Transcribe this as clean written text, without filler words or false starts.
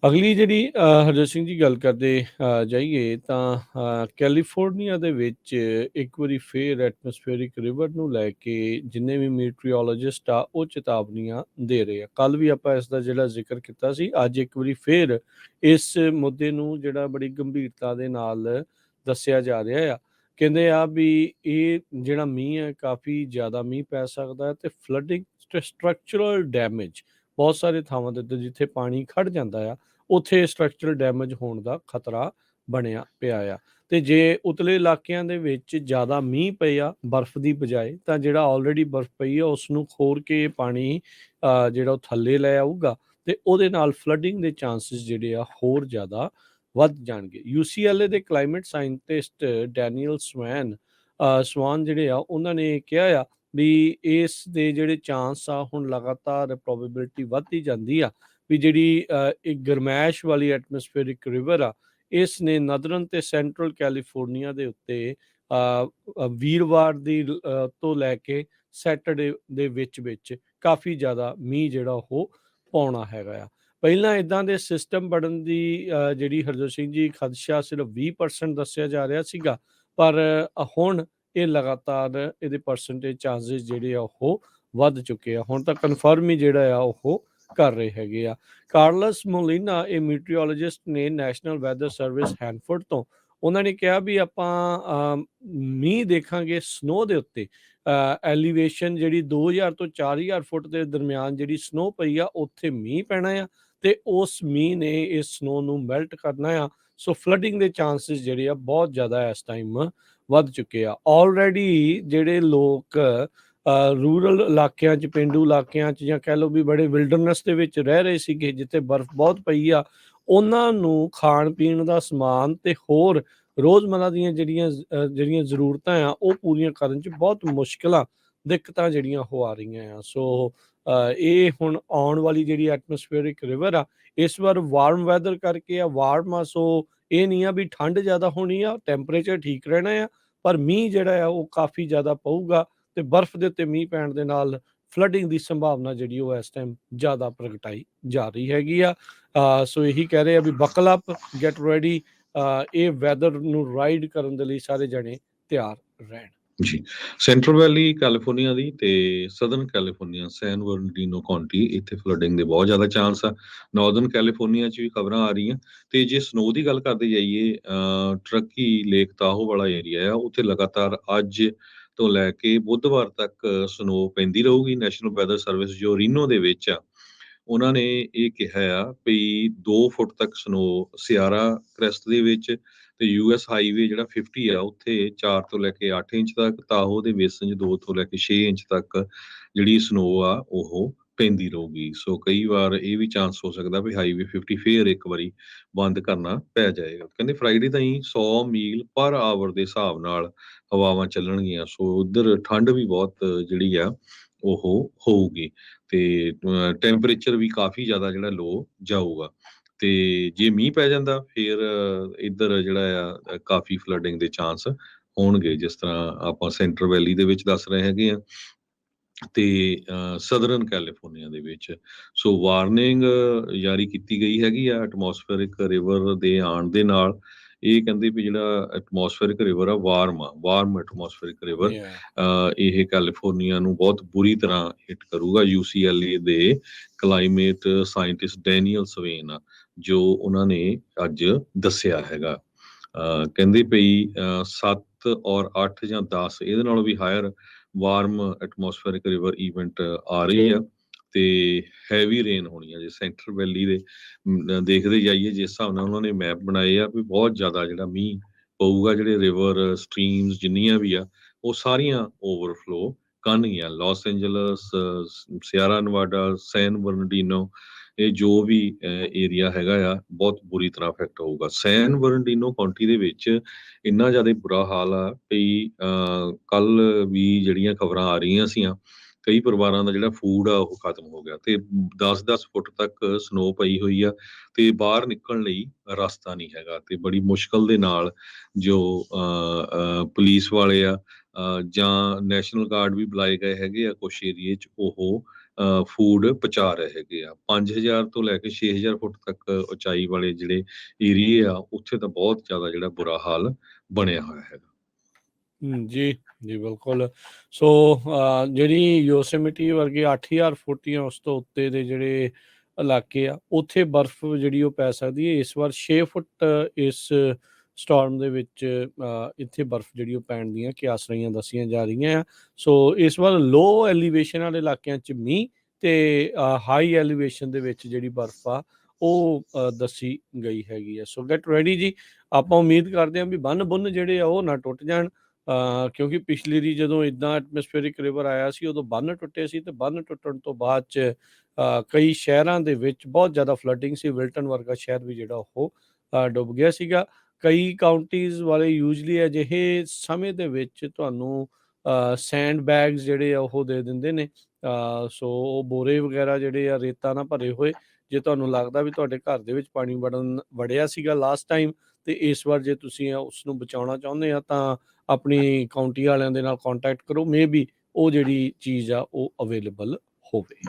ਅਗਲੀ ਜਿਹੜੀ ਹਰਜੋਤ ਸਿੰਘ ਜੀ ਗੱਲ ਕਰਦੇ ਜਾਈਏ ਤਾਂ ਕੈਲੀਫੋਰਨੀਆ ਦੇ ਵਿੱਚ ਇੱਕ ਵਾਰੀ ਫੇਰ ਐਟਮੋਸਫੇਰਿਕ ਰਿਵਰ ਨੂੰ ਲੈ ਕੇ ਜਿੰਨੇ ਵੀ ਮੀਟਰੀਓਲੋਜਿਸਟ ਆ ਉਹ ਚੇਤਾਵਨੀਆਂ ਦੇ ਰਹੇ ਆ। ਕੱਲ ਵੀ ਆਪਾਂ ਇਸ ਦਾ ਜਿਹੜਾ ਜ਼ਿਕਰ ਕੀਤਾ ਸੀ, ਅੱਜ ਇੱਕ ਵਾਰੀ ਫੇਰ ਇਸ ਮੁੱਦੇ ਨੂੰ ਜਿਹੜਾ ਬੜੀ ਗੰਭੀਰਤਾ ਦੇ ਨਾਲ ਦੱਸਿਆ ਜਾ ਰਿਹਾ ਆ। ਕਹਿੰਦੇ ਆ ਵੀ ਇਹ ਜਿਹੜਾ ਮੀਂਹ ਹੈ ਕਾਫੀ ਜ਼ਿਆਦਾ ਮੀਂਹ ਪੈ ਸਕਦਾ ਹੈ ਤੇ ਫਲੱਡਿੰਗ ਸਟਰਕਚਰਲ ਡੈਮੇਜ ਬਹੁਤ ਸਾਰੇ ਥਾਵਾਂ ਦੇ ਉੱਤੇ ਜਿੱਥੇ ਪਾਣੀ ਖੜ ਜਾਂਦਾ ਆ ਉੱਥੇ ਸਟਰਕਚਰਲ ਡੈਮੇਜ ਹੋਣ ਦਾ ਖਤਰਾ ਬਣਿਆ ਪਿਆ ਆ। ਤੇ ਜੇ ਉਤਲੇ ਇਲਾਕਿਆਂ ਦੇ ਵਿੱਚ ਜ਼ਿਆਦਾ ਮੀਂਹ ਪਿਆ ਬਰਫ਼ ਦੀ ਬਜਾਏ ਤਾਂ ਜਿਹੜਾ ਆਲਰੇਡੀ ਬਰਫ਼ ਪਈ ਆ ਉਸ ਨੂੰ ਖੋਰ ਕੇ ਪਾਣੀ ਜਿਹੜਾ ਉਹ ਥੱਲੇ ਲੈ ਆਊਗਾ ਤੇ ਉਹਦੇ ਨਾਲ ਫਲੱਡਿੰਗ ਦੇ ਚਾਂਸਸ ਜਿਹੜੇ ਆ ਹੋਰ ਜ਼ਿਆਦਾ ਵੱਧ ਜਾਣਗੇ। UCLA ਦੇ ਕਲਾਈਮੇਟ ਸਾਇੰਟਿਸਟ ਡੈਨੀਅਲ ਸਵਾਨ ਜਿਹੜੇ ਆ ਉਹਨਾਂ ਨੇ ਕਿਹਾ ਆ ਵੀ ਇਸ ਦੇ ਜਿਹੜੇ ਚਾਂਸ ਆ ਹੁਣ ਲਗਾਤਾਰ ਪ੍ਰੋਬੇਬਿਲਿਟੀ ਵੱਧਦੀ ਜਾਂਦੀ ਆ ਵੀ ਜਿਹੜੀ ਇੱਕ ਗਰਮੈਸ਼ ਵਾਲੀ ਐਟਮੋਸਫੇਰਿਕ ਰਿਵਰ ਆ ਇਸ ਨੇ ਨਦਰਨ ਤੇ ਸੈਂਟਰਲ ਕੈਲੀਫੋਰਨੀਆ ਦੇ ਉੱਤੇ ਵੀਰਵਾਰ ਦੀ ਤੋਂ ਲੈ ਕੇ ਸੈਟਰਡੇ ਦੇ ਵਿੱਚ ਕਾਫੀ ਜ਼ਿਆਦਾ ਮੀਂਹ ਜਿਹੜਾ ਉਹ ਪਾਉਣਾ ਹੈਗਾ ਆ। ਪਹਿਲਾਂ ਇਦਾਂ ਦੇ ਸਿਸਟਮ ਬਣਨ ਦੀ ਜਿਹੜੀ ਹਰਜੋਤ ਸਿੰਘ ਜੀ ਖਦਸ਼ਾ ਸਿਰਫ 20% ਦੱਸਿਆ ਜਾ ਰਿਹਾ ਸੀਗਾ, ਪਰ ਹੁਣ ਇਹ ਲਗਾਤਾਰ ਇਹਦੇ ਪਰਸੈਂਟੇਜ ਚਾਂਸਸ ਜਿਹੜੇ ਆ ਉਹ ਵੱਧ ਚੁੱਕੇ ਆ। ਹੁਣ ਤਾਂ ਕਨਫਰਮ ਹੀ ਜਿਹੜਾ ਆ ਉਹ ਕਰ ਰਹੇ ਹੈਗੇ ਆ। ਕਾਰਲਸ ਮੋਲੀਨਾ ਇਹ ਮੀਟਰੀਓਲੋਜਿਸਟ ਨੇ ਨੈਸ਼ਨਲ ਵੈਦਰ ਸਰਵਿਸ ਹੈਨਫੋਰਡ ਤੋਂ, ਉਹਨਾਂ ਨੇ ਕਿਹਾ ਵੀ ਆਪਾਂ ਮੀਂਹ ਦੇਖਾਂਗੇ ਸਨੋ ਦੇ ਉੱਤੇ। ਐਲੀਵੇਸ਼ਨ ਜਿਹੜੀ 2000 ਤੋਂ 4000 ਫੁੱਟ ਦੇ ਦਰਮਿਆਨ ਜਿਹੜੀ ਸਨੋ ਪਈ ਆ ਉੱਥੇ ਮੀਂਹ ਪੈਣਾ ਆ ਤੇ ਉਸ ਮੀਂਹ ਨੇ ਇਸ ਸਨੋ ਨੂੰ ਮੈਲਟ ਕਰਨਾ ਆ। ਸੋ ਫਲੱਡਿੰਗ ਦੇ ਚਾਂਸਸ ਜਿਹੜੇ ਆ ਬਹੁਤ ਜ਼ਿਆਦਾ ਇਸ ਟਾਈਮ ਵੱਧ ਚੁੱਕੇ ਆ। ਆਲਰੇਡੀ ਜਿਹੜੇ ਲੋਕ ਰੂਰਲ ਇਲਾਕਿਆਂ 'ਚ ਪੇਂਡੂ ਇਲਾਕਿਆਂ 'ਚ ਜਾਂ ਕਹਿ ਲਓ ਵੀ ਬੜੇ ਵਿਲਡਰਨੈਸ ਦੇ ਵਿੱਚ ਰਹਿ ਰਹੇ ਸੀਗੇ ਜਿੱਥੇ ਬਰਫ਼ ਬਹੁਤ ਪਈ ਆ, ਉਹਨਾਂ ਨੂੰ ਖਾਣ ਪੀਣ ਦਾ ਸਮਾਨ ਤੇ ਹੋਰ ਰੋਜ਼ਮਰਾ ਦੀਆਂ ਜਿਹੜੀਆਂ ਜ਼ਰੂਰਤਾਂ ਆ ਉਹ ਪੂਰੀਆਂ ਕਰਨ 'ਚ ਬਹੁਤ ਮੁਸ਼ਕਿਲਾਂ ਦਿੱਕਤਾਂ ਜਿਹੜੀਆਂ ਉਹ ਆ ਰਹੀਆਂ ਆ। ਸੋ ਇਹ ਹੁਣ ਆਉਣ ਵਾਲੀ ਜਿਹੜੀ ਐਟਮੋਸਫੇਰਿਕ ਰਿਵਰ ਆ ਇਸ ਵਾਰ ਵਾਰਮ ਵੈਦਰ ਕਰਕੇ ਆ, ਵਾਰਮ ਆ, ਸੋ ਇਹ ਨਹੀਂ ਆ ਵੀ ਠੰਡ ਜ਼ਿਆਦਾ ਹੋਣੀ ਆ, ਟੈਂਪਰੇਚਰ ਠੀਕ ਰਹਿਣਾ ਆ, ਪਰ ਮੀਂਹ ਜਿਹੜਾ ਆ ਉਹ ਕਾਫੀ ਜ਼ਿਆਦਾ ਪਊਗਾ ਤੇ ਬਰਫ਼ ਦੇ ਉੱਤੇ ਮੀਂਹ ਪੈਣ ਦੇ ਨਾਲ ਫਲੱਡਿੰਗ ਦੀ ਸੰਭਾਵਨਾ ਜਿਹੜੀ ਉਹ ਇਸ ਟਾਈਮ ਜ਼ਿਆਦਾ ਪ੍ਰਗਟਾਈ ਜਾ ਰਹੀ ਹੈਗੀ ਆ। ਸੋ ਇਹੀ ਕਹਿ ਰਹੇ ਆ ਵੀ ਬਕਲ ਅਪ, ਗੈਟ ਰੈਡੀ, ਇਹ ਵੈਦਰ ਨੂੰ ਰਾਈਡ ਕਰਨ ਦੇ ਲਈ ਸਾਰੇ ਜਣੇ ਤਿਆਰ ਰਹਿਣ। ਜੀ, ਸੈਂਟਰਲ ਵੈਲੀ ਕੈਲੀਫੋਰਨੀਆ ਦੀ ਤੇ ਸਦਰਨ ਕੈਲੀਫੋਰਨੀਆ ਸੈਨ ਬਰਨਡੀਨੋ ਕਾਉਂਟੀ ਇੱਥੇ ਫਲੱਡਿੰਗ ਦੇ ਬਹੁਤ ਜ਼ਿਆਦਾ ਚਾਂਸ ਆ। ਨਾਰਦਰਨ ਕੈਲੀਫੋਰਨੀਆ 'ਚ ਵੀ ਖਬਰਾਂ ਆ ਰਹੀਆਂ ਤੇ ਜੇ ਸਨੋ ਦੀ ਗੱਲ ਕਰਦੇ ਜਾਈਏ ਟਰੱਕੀ ਲੇਕ ਤਾਹੋ ਵਾਲਾ ਏਰੀਆ ਆ ਉੱਥੇ ਲਗਾਤਾਰ ਅੱਜ ਤੋਂ ਲੈ ਕੇ ਬੁੱਧਵਾਰ ਤੱਕ ਸਨੋ ਪੈਂਦੀ ਰਹੂਗੀ। ਨੈਸ਼ਨਲ ਵੈਦਰ ਸਰਵਿਸ ਜੋ ਰੀਨੋ ਦੇ ਵਿੱਚ ਆ ਉਹਨਾਂ ਨੇ ਇਹ ਕਿਹਾ ਆ ਵੀ 2 ਫੁੱਟ ਤੱਕ ਸਨੋ ਸਿਆਰਾ ਕ੍ਰੈਸਟ ਦੇ ਵਿੱਚ ਤੇ US ਹਾਈਵੇ ਜਿਹੜਾ 50 ਆ ਉੱਥੇ 4 ਤੋਂ ਲੈ ਕੇ 8 ਇੰਚ ਤੱਕ, ਤਾਹੋ ਦੇ ਵੇਸਨ 'ਚ 2 ਤੋਂ ਲੈ ਕੇ 6 ਇੰਚ ਤੱਕ ਜਿਹੜੀ ਸਨੋ ਆ ਉਹ ਪੈਂਦੀ ਰਹੂਗੀ। ਸੋ ਕਈ ਵਾਰ ਇਹ ਵੀ ਚਾਂਸ ਹੋ ਸਕਦਾ ਵੀ ਹਾਈਵੇ 50 ਫੇਰ ਇੱਕ ਵਾਰੀ ਬੰਦ ਕਰਨਾ ਪੈ ਜਾਏਗਾ। ਕਹਿੰਦੇ ਫਰਾਈਡੇ ਤਾਈਂ 100 ਮੀਲ ਪਰ ਆਵਰ ਦੇ ਹਿਸਾਬ ਨਾਲ ਹਵਾਵਾਂ ਚੱਲਣਗੀਆਂ। ਸੋ ਉੱਧਰ ਠੰਡ ਵੀ ਬਹੁਤ ਜਿਹੜੀ ਆ ਉਹ ਹੋਊਗੀ ਤੇ ਟੈਂਪਰੇਚਰ ਵੀ ਕਾਫੀ ਜ਼ਿਆਦਾ ਜਿਹੜਾ ਲੋ ਜਾਊਗਾ। ਤੇ ਜੇ ਮੀਂਹ ਪੈ ਜਾਂਦਾ ਫਿਰ ਇੱਧਰ ਜਿਹੜਾ ਆ ਕਾਫੀ ਫਲੱਡਿੰਗ ਦੇ ਚਾਂਸ ਹੋਣਗੇ ਜਿਸ ਤਰ੍ਹਾਂ ਆਪਾਂ ਸੈਂਟਰ ਵੈਲੀ ਦੇ ਵਿੱਚ ਦੱਸ ਰਹੇ ਹੈਗੇ ਆ ਤੇ ਸਦਰਨ ਕੈਲੀਫੋਰਨੀਆ ਦੇ ਵਿੱਚ। ਸੋ ਵਾਰਨਿੰਗ ਜਾਰੀ ਕੀਤੀ ਗਈ ਹੈਗੀ ਆ ਐਟਮੋਸਫੇਰਿਕ ਰਿਵਰ ਦੇ ਆਉਣ ਦੇ ਨਾਲ। ਇਹ ਕਹਿੰਦੇ ਵੀ ਜਿਹੜਾ ਐਟਮੋਸਫੇਰਿਕ ਰਿਵਰ ਆ ਵਾਰਮ ਐਟਮੋਸਫੇਰਿਕ ਰਿਵਰ ਇਹ ਕੈਲੀਫੋਰਨੀਆ ਨੂੰ ਬਹੁਤ ਬੁਰੀ ਤਰ੍ਹਾਂ ਹਿੱਟ ਕਰੂਗਾ। UCLA ਦੇ ਕਲਾਈਮੇਟ ਸਾਇੰਟਿਸਟ ਡੈਨੀਅਲ ਸਵੇਨ ਆ ਜੋ ਉਹਨਾਂ ਨੇ ਅੱਜ ਦੱਸਿਆ ਹੈਗਾ। ਕਹਿੰਦੇ ਪਈ 7 ਔਰ 8 ਜਾਂ 10 ਇਹਦੇ ਨਾਲੋਂ ਵੀ ਹਾਇਰ ਵਾਰਮ ਐਟਮੋਸਫੇਰਿਕ ਰਿਵਰ ਇਵੈਂਟ ਆ ਰਹੀ ਆ ਤੇ ਹੈਵੀ ਰੇਨ ਹੋਣੀ ਆ। ਜੇ ਸੈਂਟਰ ਵੈਲੀ ਦੇ ਦੇਖਦੇ ਜਾਈਏ ਜਿਸ ਹਿਸਾਬ ਨਾਲ ਉਹਨਾਂ ਨੇ ਮੈਪ ਬਣਾਏ ਆ ਵੀ ਬਹੁਤ ਜ਼ਿਆਦਾ ਜਿਹੜਾ ਮੀਂਹ ਪਊਗਾ। ਜਿਹੜੇ ਰਿਵਰ ਸਟਰੀਮਸ ਜਿੰਨੀਆਂ ਵੀ ਆ ਉਹ ਸਾਰੀਆਂ ਓਵਰਫਲੋ ਕਰਨਗੀਆਂ। ਲਾਸ ਐਂਜਲਸ, ਸਿਆਰਾ ਨਵਾਡਾ, ਸੈਨ ਬਰਨਡੀਨੋ ਇਹ ਜੋ ਵੀ ਏਰੀਆ ਹੈਗਾ ਆ ਬਹੁਤ ਬੁਰੀ ਤਰ੍ਹਾਂ ਅਫੈਕਟ ਹੋਊਗਾ। ਸੈਨ ਬਰਨਡੀਨੋ ਕਾਉਂਟੀ ਦੇ ਵਿੱਚ ਇੰਨਾ ਜ਼ਿਆਦਾ ਬੁਰਾ ਹਾਲ ਆ ਵੀ ਕੱਲ ਵੀ ਜਿਹੜੀਆਂ ਖਬਰਾਂ ਆ ਰਹੀਆਂ ਸੀਆਂ ਕਈ ਪਰਿਵਾਰਾਂ ਦਾ ਜਿਹੜਾ ਫੂਡ ਆ ਉਹ ਖਤਮ ਹੋ ਗਿਆ ਤੇ 10-10 ਫੁੱਟ ਤੱਕ ਸਨੋ ਪਈ ਹੋਈ ਆ ਤੇ ਬਾਹਰ ਨਿਕਲਣ ਲਈ ਰਸਤਾ ਨਹੀਂ ਹੈਗਾ ਤੇ ਬੜੀ ਮੁਸ਼ਕਲ ਦੇ ਨਾਲ ਜੋ ਪੁਲਿਸ ਵਾਲੇ ਆ ਜਾਂ ਨੈਸ਼ਨਲ ਗਾਰਡ ਵੀ ਬੁਲਾਏ ਗਏ ਹੈਗੇ ਆ ਕੁਛ ਏਰੀਏ 'ਚ ਉਹ ਫੂਡ ਪਹੁੰਚਾ ਰਹੇ ਹੈਗੇ ਆ। 5000 ਤੋਂ ਲੈ ਕੇ 6000 ਫੁੱਟ ਤੱਕ ਉਚਾਈ ਵਾਲੇ ਜਿਹੜੇ ਏਰੀਏ ਆ, ਉੱਥੇ ਤਾਂ ਬਹੁਤ ਜ਼ਿਆਦਾ ਜਿਹੜਾ ਬੁਰਾ ਹਾਲ ਬਣਿਆ ਹੋਇਆ ਹੈਗਾ। ਜੀ, ਜੀ ਬਿਲਕੁਲ। ਸੋ ਜਿਹੜੀ ਯੋਸੇਮਿਟੀ ਵਰਗੇ 8000 ਫੁੱਟ ਜਾਂ ਉਸ ਤੋਂ ਉੱਤੇ ਦੇ ਜਿਹੜੇ ਇਲਾਕੇ ਆ, ਉੱਥੇ ਬਰਫ਼ ਜਿਹੜੀ ਉਹ ਪੈ ਸਕਦੀ ਹੈ। ਇਸ ਵਾਰ 6 ਫੁੱਟ ਇਸ ਸਟੋਰਮ ਦੇ ਵਿੱਚ ਇੱਥੇ ਬਰਫ਼ ਜਿਹੜੀ ਉਹ ਪੈਣ ਦੀਆਂ ਕਿਆਸਰੀਆਂ ਦੱਸੀਆਂ ਜਾ ਰਹੀਆਂ ਆ। ਸੋ ਇਸ ਵਾਰ ਲੋ ਐਲੀਵੇਸ਼ਨ ਵਾਲੇ ਇਲਾਕਿਆਂ 'ਚ ਮੀਂਹ ਤੇ ਹਾਈ ਐਲੀਵੇਸ਼ਨ ਦੇ ਵਿੱਚ ਜਿਹੜੀ ਬਰਫ਼ ਆ ਉਹ ਦੱਸੀ ਗਈ ਹੈਗੀ ਆ। ਸੋ ਗੈਟ ਰੈਡੀ ਜੀ। ਆਪਾਂ ਉਮੀਦ ਕਰਦੇ ਹਾਂ ਵੀ ਬੰਨ ਬੁੰਨ ਜਿਹੜੇ ਆ ਉਹ ਨਾ ਟੁੱਟ ਜਾਣ, ਕਿਉਂਕਿ ਪਿਛਲੀ ਵਾਰੀ ਜਦੋਂ ਇੱਦਾਂ ਐਟਮੋਸਫੇਰਿਕ ਰਿਵਰ ਆਇਆ ਸੀ, ਉਦੋਂ ਬੰਨ ਟੁੱਟੇ ਸੀ ਤੇ ਬੰਨ ਟੁੱਟਣ ਤੋਂ ਬਾਅਦ 'ਚ ਕਈ ਸ਼ਹਿਰਾਂ ਦੇ ਵਿੱਚ ਬਹੁਤ ਜ਼ਿਆਦਾ ਫਲੱਡਿੰਗ ਸੀ। ਵਿਲਟਨ ਵਰਗਾ ਸ਼ਹਿਰ ਵੀ ਜਿਹੜਾ ਉਹ ਡੁੱਬ ਗਿਆ ਸੀਗਾ। ਕਈ ਕਾਊਂਟੀਜ਼ ਵਾਲੇ ਯੂਜਲੀ ਅਜਿਹੇ ਸਮੇਂ ਦੇ ਵਿੱਚ ਤੁਹਾਨੂੰ ਸੈਂਡ ਬੈਗਸ ਜਿਹੜੇ ਆ ਉਹ ਦੇ ਦਿੰਦੇ ਨੇ। ਸੋ ਉਹ ਬੋਰੇ ਵਗੈਰਾ ਜਿਹੜੇ ਆ ਰੇਤਾ ਨਾਲ ਭਰੇ ਹੋਏ, ਜੇ ਤੁਹਾਨੂੰ ਲੱਗਦਾ ਵੀ ਤੁਹਾਡੇ ਘਰ ਦੇ ਵਿੱਚ ਪਾਣੀ ਵੜਿਆ ਸੀਗਾ ਲਾਸਟ ਟਾਈਮ, ਤੇ ਇਸ ਵਾਰ ਜੇ ਤੁਸੀਂ ਉਸ ਨੂੰ ਬਚਾਉਣਾ ਚਾਹੁੰਦੇ ਆ ਤਾਂ ਆਪਣੀ ਕਾਊਂਟੀ ਵਾਲਿਆਂ ਦੇ ਨਾਲ ਕੰਟੈਕਟ ਕਰੋ। ਮੇ ਬੀ ਉਹ ਜਿਹੜੀ ਚੀਜ਼ ਆ ਉਹ ਅਵੇਲੇਬਲ ਹੋਵੇ।